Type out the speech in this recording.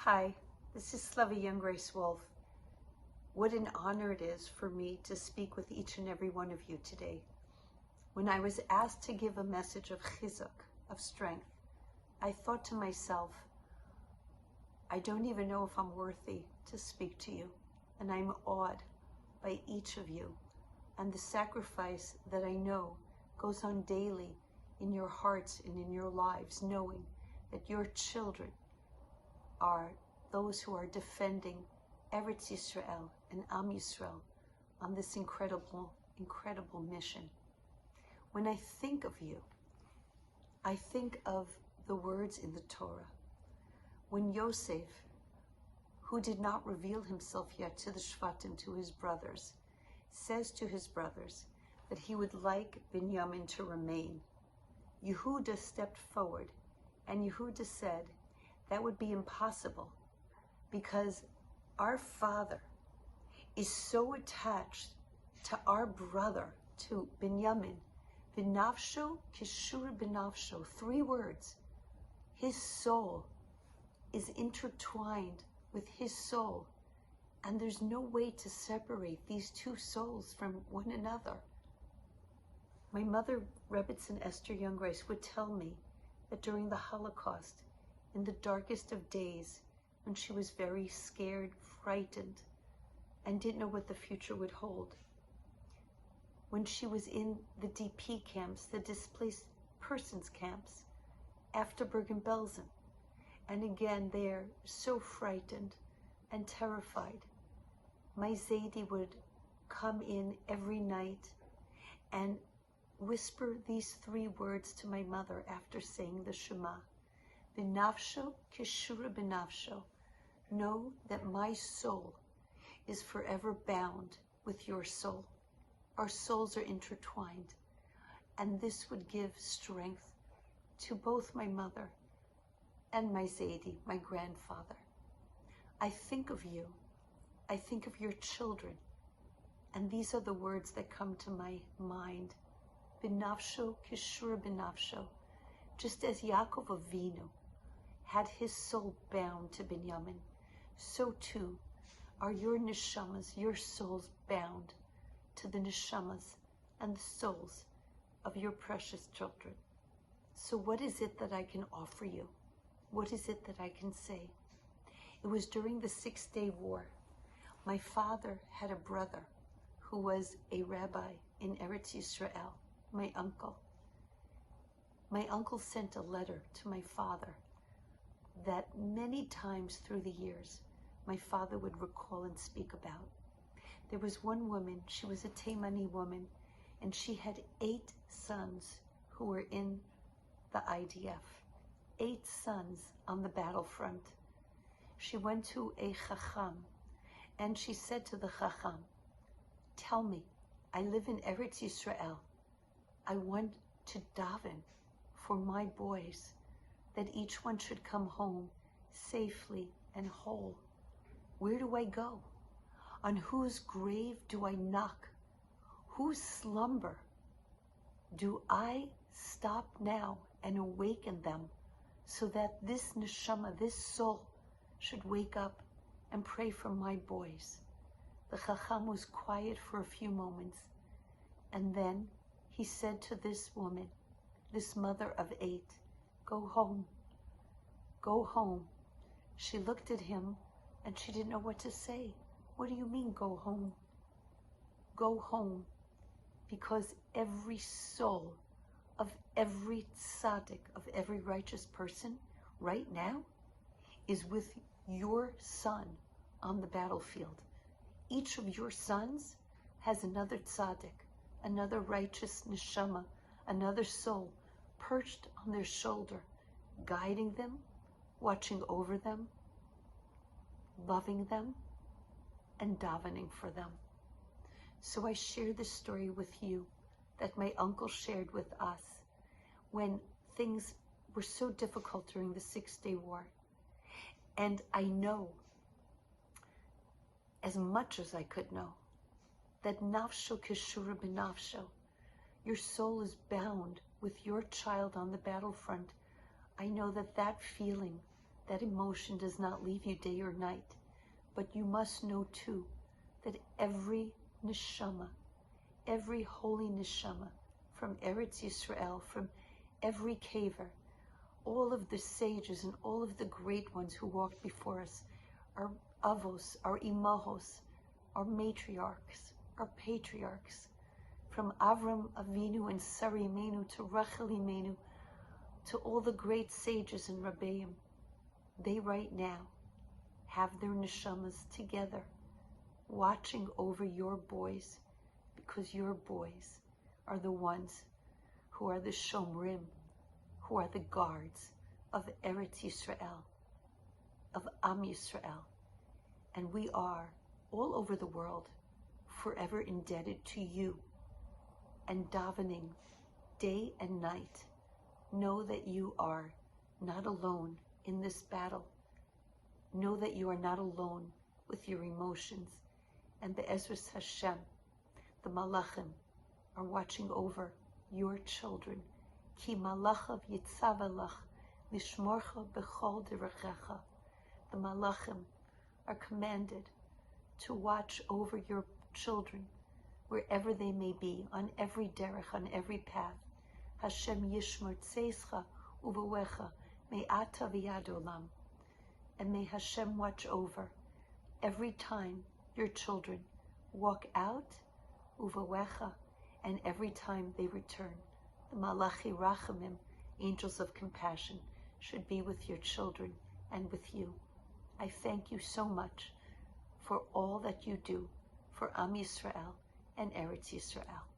Hi, this is Rebbetzin Jungreiss-Wolff. What an honor it is for me to speak with each and every one of you today. When I was asked to give a message of chizuk, of strength, I thought to myself, I don't even know if I'm worthy to speak to you, and I'm awed by each of you and the sacrifice that I know goes on daily in your hearts and in your lives, knowing that your children are those who are defending Eretz Yisrael and Am Yisrael on this incredible mission. When I think of you, I think of the words in the Torah. When Yosef, who did not reveal himself yet to the Shvatim, to his brothers, says to his brothers that he would like Binyamin to remain, Yehuda stepped forward, and Yehuda said, that would be impossible because our father is so attached to our brother, to Binyamin. B'nafsho kishur b'nafsho. 3 words. His soul is intertwined with his soul, and there's no way to separate these 2 souls from one another. My mother, Rebbetzin Jungreiss, would tell me that during the Holocaust, in the darkest of days, when she was very scared, frightened, and didn't know what the future would hold, when she was in the DP camps, the displaced persons camps, after Bergen-Belsen, and again there, so frightened and terrified, my Zaidi would come in every night and whisper these 3 words to my mother after saying the Shema. B'nafsho kishura b'nafsho. Know that my soul is forever bound with your soul. Our souls are intertwined. And this would give strength to both my mother and my Zaidi, my grandfather. I think of you. I think of your children. And these are the words that come to my mind. B'nafsho kishura b'nafsho. Just as Yaakov Avinu had his soul bound to Binyamin, so too are your neshamas, your souls bound to the neshamas and the souls of your precious children. So what is it that I can offer you? What is it that I can say? It was during the 6-Day War. My father had a brother who was a rabbi in Eretz Yisrael, my uncle. My uncle sent a letter to my father that many times through the years, my father would recall and speak about. There was one woman, she was a Taimani woman, and she had 8 sons who were in the IDF. 8 sons on the battlefront. She went to a Chacham, and she said to the Chacham, tell me, I live in Eretz Yisrael. I want to daven for my boys, that each one should come home safely and whole. Where do I go? On whose grave do I knock? Whose slumber do I stop now and awaken them so that this neshama, this soul, should wake up and pray for my boys? The Chacham was quiet for a few moments, and then he said to this woman, this mother of 8, go home, go home. She looked at him and she didn't know what to say. What do you mean, go home? Go home, because every soul of every tzaddik, of every righteous person right now is with your son on the battlefield. Each of your sons has another tzaddik, another righteous neshama, another soul perched on their shoulder, guiding them, watching over them, loving them, and davening for them. So I share this story with you that my uncle shared with us when things were so difficult during the 6-Day War. And I know, as much as I could know, that nafsho kishura b'nafsho, your soul is bound with your child on the battlefront. I know that that feeling That emotion does not leave you day or night. But you must know too that every neshama, every holy neshama from Eretz Yisrael, from every caver, all of the sages and all of the great ones who walked before us, our avos, our imahos, our matriarchs, our patriarchs, from Avram Avinu and Sari Imenu to Rachel Imenu, to all the great sages and Rabbeim, they right now have their neshamas together, watching over your boys, because your boys are the ones who are the shomrim, who are the guards of Eretz Yisrael, of Am Yisrael. And we are, all over the world, forever indebted to you, and davening day and night. Know that you are not alone in this battle. Know that you are not alone with your emotions. And the Be'ezras Hashem, the Malachim, are watching over your children. Ki malachav yitzavelach lishmorcha bechol derechecha. The Malachim are commanded to watch over your children wherever they may be, on every derech, on every path. Hashem yishmor tzeischa uvewecha me'ata v'yad olam. And may Hashem watch over every time your children walk out, uvewecha, and every time they return. The Malachi Rachamim, angels of compassion, should be with your children and with you. I thank you so much for all that you do for Am Yisrael and Eretz Yisrael.